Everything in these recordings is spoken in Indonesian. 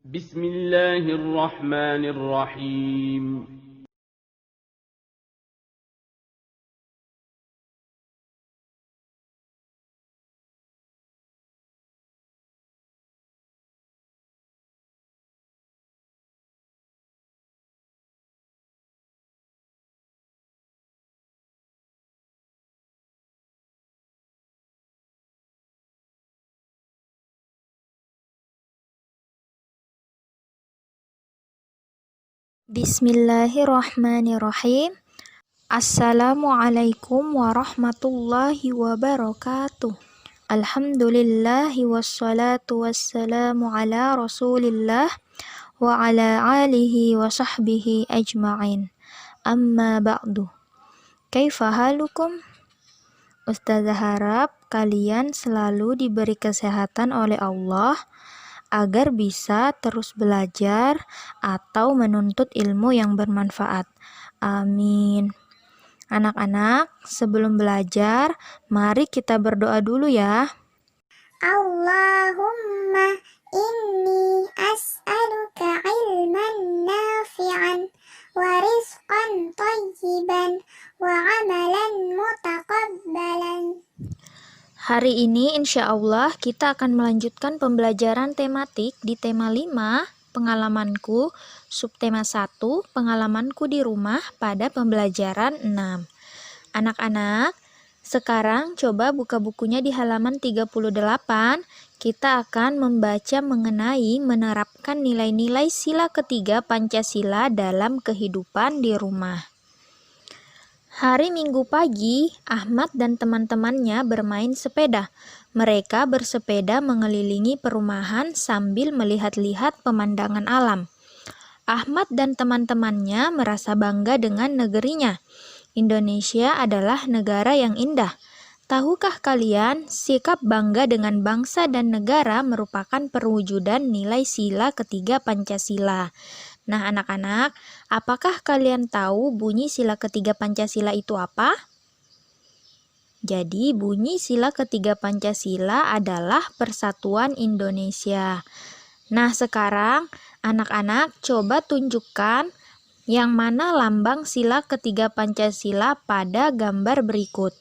بسم الله الرحمن الرحيم. Bismillahirrahmanirrahim. Assalamualaikum warahmatullahi wabarakatuh. Alhamdulillahi wassalatu wassalamu ala rasulillah wa ala alihi wa sahbihi ajma'in. Amma ba'du. Kaifa halukum? Ustazah harap kalian selalu diberi kesehatan oleh Allah agar bisa terus belajar atau menuntut ilmu yang bermanfaat. Amin. Anak-anak, sebelum belajar, mari kita berdoa dulu ya. Allahumma inni as'aluka ilman nafi'an wa rizqan tayyiban wa amalan mutaqabbalan. Hari ini insya Allah kita akan melanjutkan pembelajaran tematik di tema 5, pengalamanku, subtema 1, pengalamanku di rumah pada pembelajaran 6. Anak-anak, sekarang coba buka bukunya di halaman 38. Kita akan membaca mengenai menerapkan nilai-nilai sila ketiga Pancasila dalam kehidupan di rumah. Hari Minggu pagi, Ahmad dan teman-temannya bermain sepeda. Mereka bersepeda mengelilingi perumahan sambil melihat-lihat pemandangan alam. Ahmad dan teman-temannya merasa bangga dengan negerinya. Indonesia adalah negara yang indah. Tahukah kalian, sikap bangga dengan bangsa dan negara merupakan perwujudan nilai sila ketiga Pancasila. Nah, anak-anak, apakah kalian tahu bunyi sila ketiga Pancasila itu apa? Jadi, bunyi sila ketiga Pancasila adalah Persatuan Indonesia. Nah, sekarang anak-anak coba tunjukkan yang mana lambang sila ketiga Pancasila pada gambar berikut.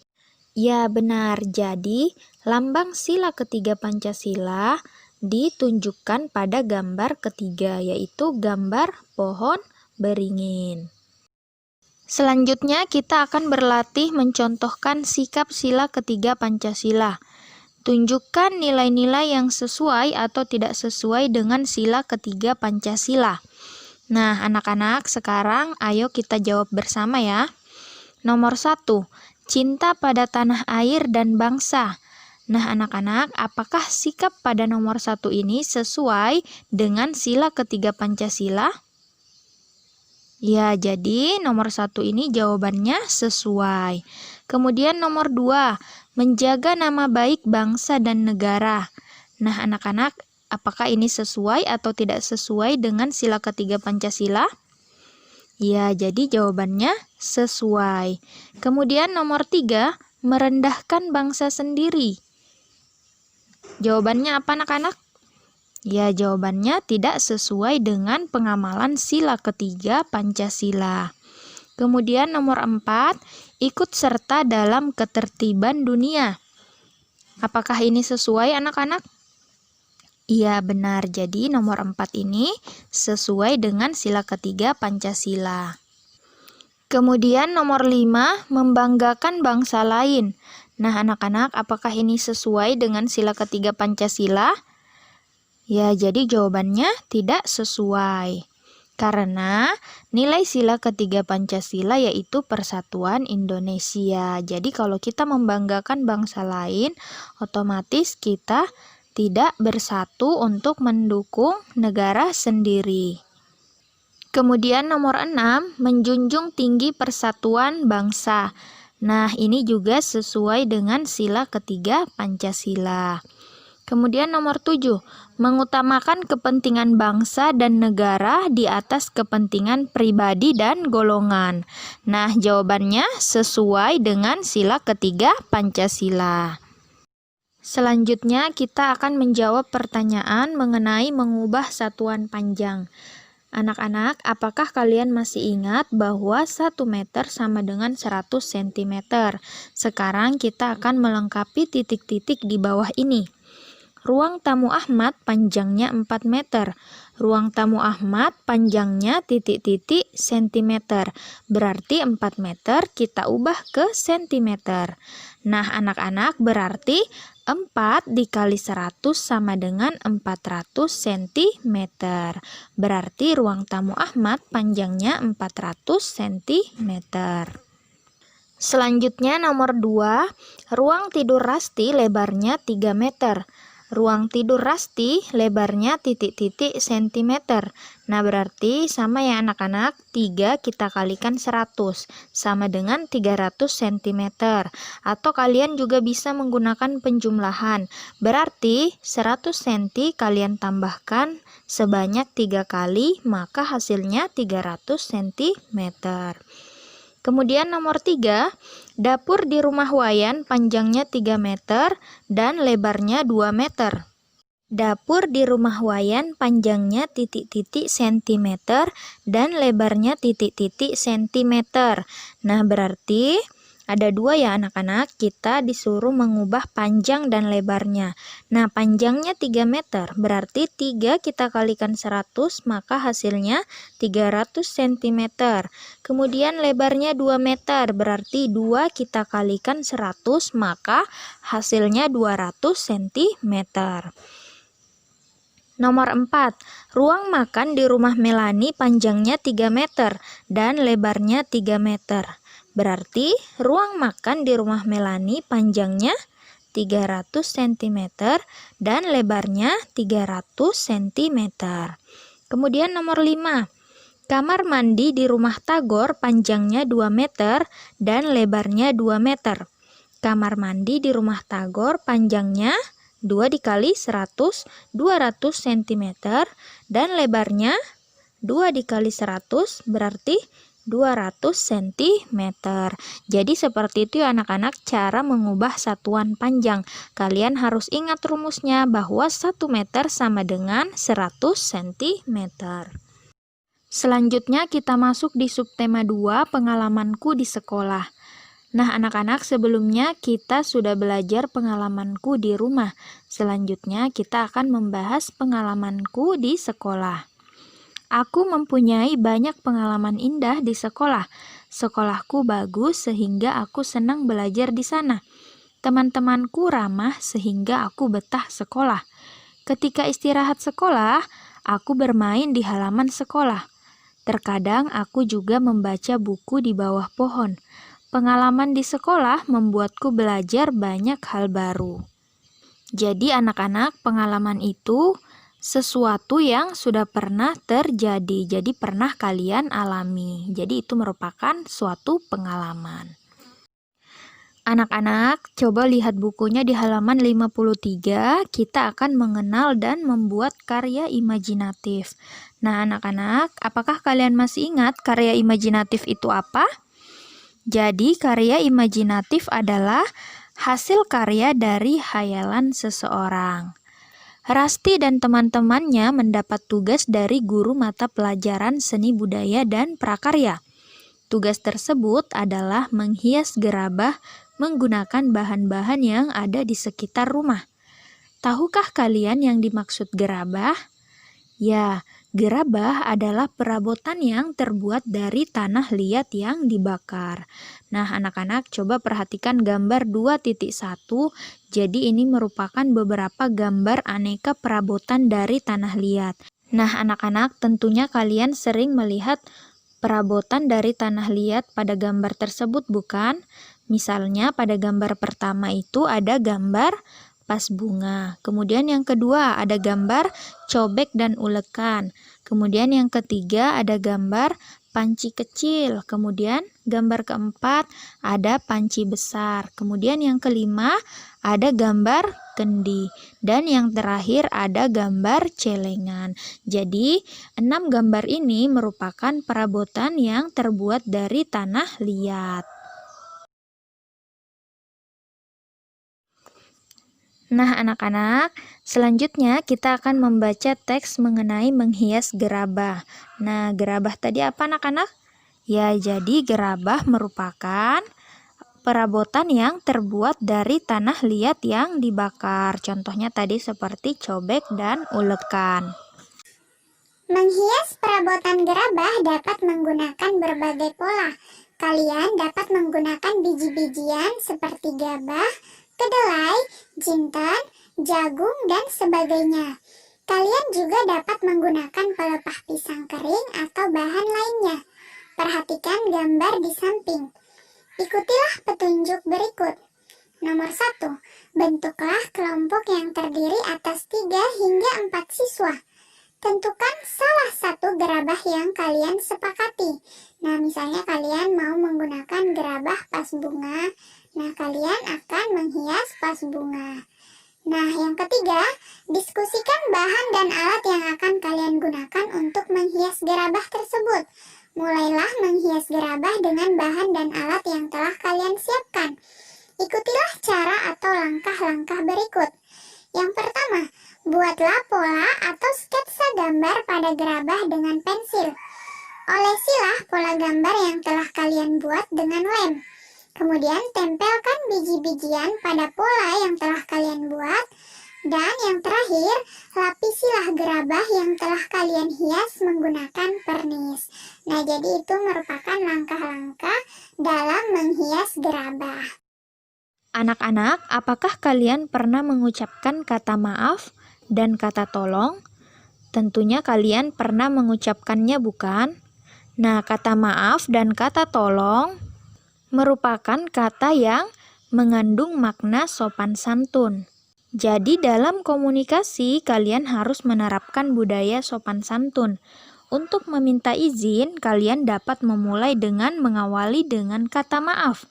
Ya, benar. Jadi, lambang sila ketiga Pancasila ditunjukkan pada gambar ketiga, yaitu gambar pohon beringin. Selanjutnya kita akan berlatih mencontohkan sikap sila ketiga Pancasila. Tunjukkan nilai-nilai yang sesuai atau tidak sesuai dengan sila ketiga Pancasila. Nah, anak-anak, sekarang ayo kita jawab bersama ya. Nomor 1, cinta pada tanah air dan bangsa. Nah, anak-anak, apakah sikap pada nomor 1 ini sesuai dengan sila ketiga Pancasila? Ya, jadi nomor 1 ini jawabannya sesuai. Kemudian nomor 2, menjaga nama baik bangsa dan negara. Nah, anak-anak, apakah ini sesuai atau tidak sesuai dengan sila ketiga Pancasila? Ya, jadi jawabannya sesuai. Kemudian nomor 3, merendahkan bangsa sendiri. Jawabannya apa, anak-anak? Ya, jawabannya tidak sesuai dengan pengamalan sila ketiga Pancasila. Kemudian nomor 4, ikut serta dalam ketertiban dunia. Apakah ini sesuai, anak-anak? Iya, benar. Jadi nomor 4 ini sesuai dengan sila ketiga Pancasila. Kemudian nomor 5, membanggakan bangsa lain. Nah, anak-anak, apakah ini sesuai dengan sila ketiga Pancasila? Ya, jadi jawabannya tidak sesuai. Karena nilai sila ketiga Pancasila yaitu Persatuan Indonesia. Jadi kalau kita membanggakan bangsa lain, otomatis kita tidak bersatu untuk mendukung negara sendiri. Kemudian nomor 6, menjunjung tinggi persatuan bangsa. Nah, ini juga sesuai dengan sila ketiga Pancasila. Kemudian nomor 7, mengutamakan kepentingan bangsa dan negara di atas kepentingan pribadi dan golongan. Nah, jawabannya sesuai dengan sila ketiga Pancasila. Selanjutnya kita akan menjawab pertanyaan mengenai mengubah satuan panjang. Anak-anak, apakah kalian masih ingat bahwa 1 meter sama dengan 100 cm? Sekarang kita akan melengkapi titik-titik di bawah ini. Ruang tamu Ahmad panjangnya 4 meter. Ruang tamu Ahmad panjangnya titik-titik sentimeter. Berarti 4 meter kita ubah ke sentimeter. Nah, anak-anak, berarti 4 dikali 100 sama dengan 400 cm. Berarti ruang tamu Ahmad panjangnya 400 cm. Selanjutnya nomor 2, ruang tidur Rasti lebarnya 3 meter. Ruang tidur Rasti lebarnya titik-titik sentimeter. Nah, berarti sama ya anak-anak, 3 kita kalikan 100 sama dengan 300 cm. Atau kalian juga bisa menggunakan penjumlahan. Berarti 100 cm kalian tambahkan sebanyak 3 kali, maka hasilnya 300 cm. Kemudian nomor 3, dapur di rumah Wayan panjangnya 3 meter dan lebarnya 2 meter. Dapur di rumah Wayan panjangnya titik-titik sentimeter dan lebarnya titik-titik sentimeter. Nah, berarti ada 2 ya anak-anak, kita disuruh mengubah panjang dan lebarnya. Nah, panjangnya 3 meter, berarti 3 kita kalikan 100, maka hasilnya 300 cm. Kemudian lebarnya 2 meter, berarti 2 kita kalikan 100, maka hasilnya 200 cm. Nomor 4, ruang makan di rumah Melani panjangnya 3 meter dan lebarnya 3 meter. Berarti ruang makan di rumah Melani panjangnya 300 cm dan lebarnya 300 cm. Kemudian nomor 5, kamar mandi di rumah Tagor panjangnya 2 meter dan lebarnya 2 meter. Kamar mandi di rumah Tagor panjangnya 2 dikali 100, 200 cm, dan lebarnya 2 dikali 100 berarti 200 cm. Jadi seperti itu ya anak-anak cara mengubah satuan panjang. Kalian harus ingat rumusnya bahwa 1 meter sama dengan 100 cm. Selanjutnya kita masuk di subtema 2, pengalamanku di sekolah. Nah, anak-anak, sebelumnya kita sudah belajar pengalamanku di rumah. Selanjutnya kita akan membahas pengalamanku di sekolah. Aku mempunyai banyak pengalaman indah di sekolah. Sekolahku bagus sehingga aku senang belajar di sana. Teman-temanku ramah sehingga aku betah sekolah. Ketika istirahat sekolah, aku bermain di halaman sekolah. Terkadang aku juga membaca buku di bawah pohon. Pengalaman di sekolah membuatku belajar banyak hal baru. Jadi anak-anak, pengalaman itu sesuatu yang sudah pernah terjadi, jadi pernah kalian alami. Jadi itu merupakan suatu pengalaman. Anak-anak, coba lihat bukunya di halaman 53, kita akan mengenal dan membuat karya imajinatif. Nah anak-anak, apakah kalian masih ingat karya imajinatif itu apa? Jadi karya imajinatif adalah hasil karya dari hayalan seseorang. Rasti dan teman-temannya mendapat tugas dari guru mata pelajaran seni budaya dan prakarya. Tugas tersebut adalah menghias gerabah menggunakan bahan-bahan yang ada di sekitar rumah. Tahukah kalian yang dimaksud gerabah? Ya, gerabah adalah perabotan yang terbuat dari tanah liat yang dibakar. Nah, anak-anak coba perhatikan gambar 2.1. Jadi ini merupakan beberapa gambar aneka perabotan dari tanah liat. Nah, anak-anak tentunya kalian sering melihat perabotan dari tanah liat pada gambar tersebut, bukan? Misalnya pada gambar pertama itu ada gambar vas bunga. Kemudian yang kedua ada gambar cobek dan ulekan. Kemudian yang ketiga ada gambar panci kecil. Kemudian gambar keempat ada panci besar. Kemudian yang kelima ada gambar kendi. Dan yang terakhir ada gambar celengan. Jadi 6 gambar ini merupakan perabotan yang terbuat dari tanah liat. Nah, anak-anak, selanjutnya kita akan membaca teks mengenai menghias gerabah. Nah, gerabah tadi apa, anak-anak? Ya, jadi gerabah merupakan perabotan yang terbuat dari tanah liat yang dibakar. Contohnya tadi seperti cobek dan ulekan. Menghias perabotan gerabah dapat menggunakan berbagai pola. Kalian dapat menggunakan biji-bijian seperti gabah, kedelai, jinten, jagung, dan sebagainya. Kalian juga dapat menggunakan pelepah pisang kering atau bahan lainnya. Perhatikan gambar di samping. Ikutilah petunjuk berikut. Nomor 1. Bentuklah kelompok yang terdiri atas 3 hingga 4 siswa. Tentukan salah satu gerabah yang kalian sepakati. Nah, misalnya kalian mau menggunakan gerabah pas bunga. Nah, kalian akan menghias pas bunga. Nah, yang ketiga, diskusikan bahan dan alat yang akan kalian gunakan untuk menghias gerabah tersebut. Mulailah menghias gerabah dengan bahan dan alat yang telah kalian siapkan. Ikutilah cara atau langkah-langkah berikut. Yang pertama, buatlah pola atau sketsa gambar pada gerabah dengan pensil. Olesilah pola gambar yang telah kalian buat dengan lem. Kemudian tempelkan biji-bijian pada pola yang telah kalian buat. Dan yang terakhir, lapisilah gerabah yang telah kalian hias menggunakan pernis. Nah, jadi itu merupakan langkah-langkah dalam menghias gerabah. Anak-anak, apakah kalian pernah mengucapkan kata maaf dan kata tolong? Tentunya kalian pernah mengucapkannya, bukan? Nah, kata maaf dan kata tolong merupakan kata yang mengandung makna sopan santun. Jadi dalam komunikasi kalian harus menerapkan budaya sopan santun. Untuk meminta izin, kalian dapat memulai dengan mengawali dengan kata maaf.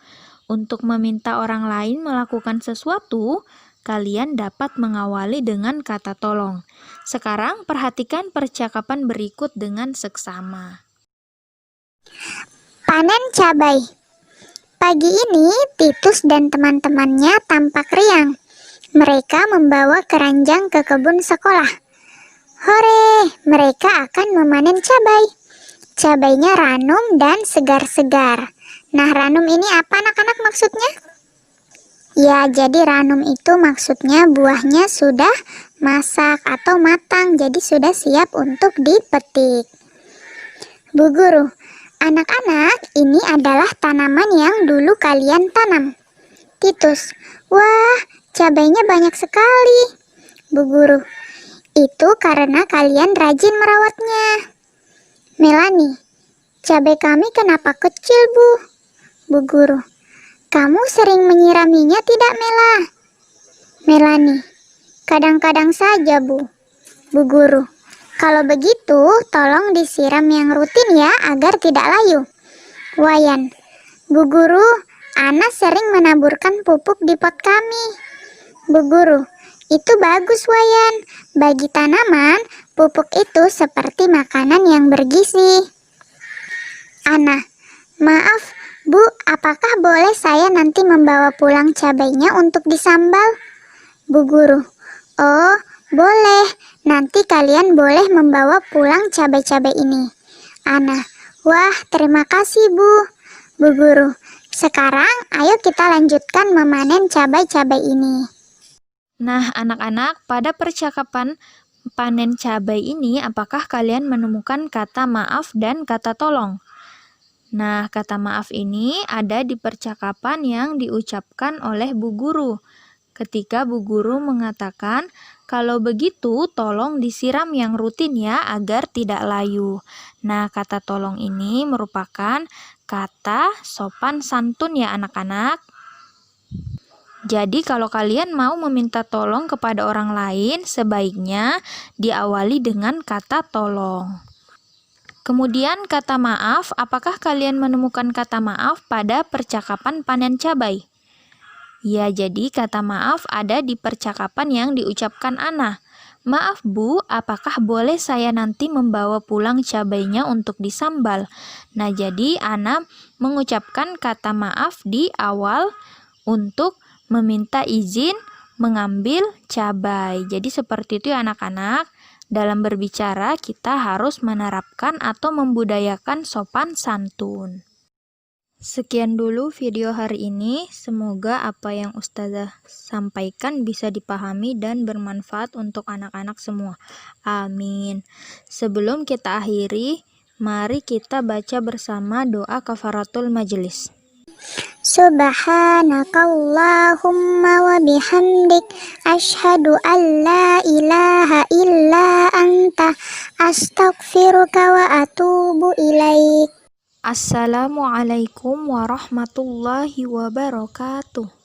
Untuk meminta orang lain melakukan sesuatu, kalian dapat mengawali dengan kata tolong. Sekarang perhatikan percakapan berikut dengan seksama. Panen cabai. Pagi ini Titus dan teman-temannya tampak riang. Mereka membawa keranjang ke kebun sekolah. Hore, mereka akan memanen cabai. Cabainya ranum dan segar-segar. Nah, ranum ini apa anak-anak maksudnya? Ya, jadi ranum itu maksudnya buahnya sudah masak atau matang, jadi sudah siap untuk dipetik. Bu Guru, anak-anak, ini adalah tanaman yang dulu kalian tanam. Titus, wah, cabainya banyak sekali. Bu Guru, itu karena kalian rajin merawatnya. Melani, cabai kami kenapa kecil, Bu? Bu Guru, kamu sering menyiraminya tidak, Mela? Melani, kadang-kadang saja, Bu. Bu Guru, kalau begitu tolong disiram yang rutin ya agar tidak layu. Wayan, Bu Guru, Ana sering menaburkan pupuk di pot kami. Bu Guru, itu bagus, Wayan. Bagi tanaman, pupuk itu seperti makanan yang bergizi. Ana, maaf, Bu, apakah boleh saya nanti membawa pulang cabainya untuk disambal? Bu Guru, oh, boleh. Nanti kalian boleh membawa pulang cabai-cabai ini. Ana, wah, terima kasih, Bu. Bu Guru, sekarang ayo kita lanjutkan memanen cabai-cabai ini. Nah, anak-anak, pada percakapan panen cabai ini, apakah kalian menemukan kata maaf dan kata tolong? Nah, kata maaf ini ada di percakapan yang diucapkan oleh Bu Guru. Ketika Bu Guru mengatakan, kalau begitu tolong disiram yang rutin ya agar tidak layu. Nah, kata tolong ini merupakan kata sopan santun ya anak-anak. Jadi kalau kalian mau meminta tolong kepada orang lain, sebaiknya diawali dengan kata tolong. Kemudian kata maaf, apakah kalian menemukan kata maaf pada percakapan panen cabai? Ya, jadi kata maaf ada di percakapan yang diucapkan Ana. Maaf Bu, apakah boleh saya nanti membawa pulang cabainya untuk disambal? Nah, jadi Ana mengucapkan kata maaf di awal untuk meminta izin mengambil cabai. Jadi seperti itu ya anak-anak. Dalam berbicara kita harus menerapkan atau membudayakan sopan santun. Sekian dulu video hari ini. Semoga apa yang Ustazah sampaikan bisa dipahami dan bermanfaat untuk anak-anak semua. Amin. Sebelum kita akhiri, mari kita baca bersama doa kafaratul majelis. Subhanakallahumma wa bihamdik asyhadu an la ilaha illa anta astaghfiruka wa atubu ilaik. Assalamualaikum warahmatullahi wabarakatuh.